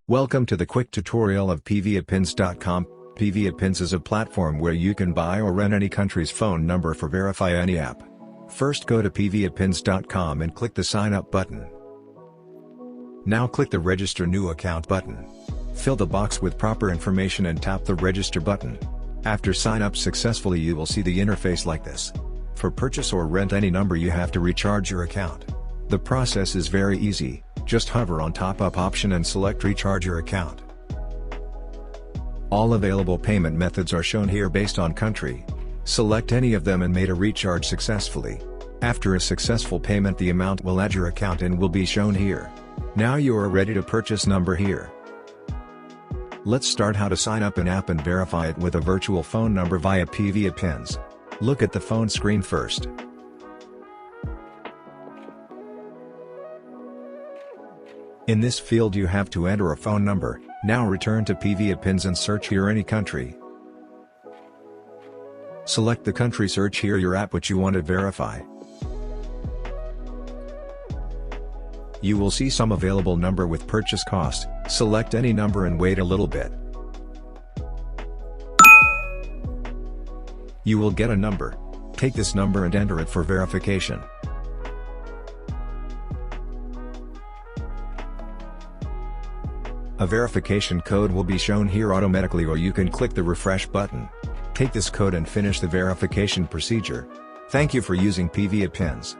Welcome to the quick tutorial of PVAPins.com. PVAPins is a platform where you can buy or rent any country's phone number for verify any app. First go to PVAPins.com and click the sign up button. Now click the register new account button. Fill the box with proper information and tap the register button. After sign up successfully you will see the interface like this. For purchase or rent any number you have to recharge your account. The process is very easy. Just hover on top up option and select recharge your account. All available payment methods are shown here based on country. Select any of them and made a recharge successfully. After a successful payment the amount will add your account and will be shown here. Now you are ready to purchase number here. Let's start how to sign up an app and verify it with a virtual phone number via PVAPins. Look at the phone screen first. In this field you have to enter a phone number. Now return to PVAPins and search here any country. Select the country, search here your app which you want to verify. You will see some available number with purchase cost. Select any number and wait a little bit. You will get a number. Take this number and enter it for verification. A verification code will be shown here automatically, or you can click the refresh button. Take this code and finish the verification procedure. Thank you for using PVAPins.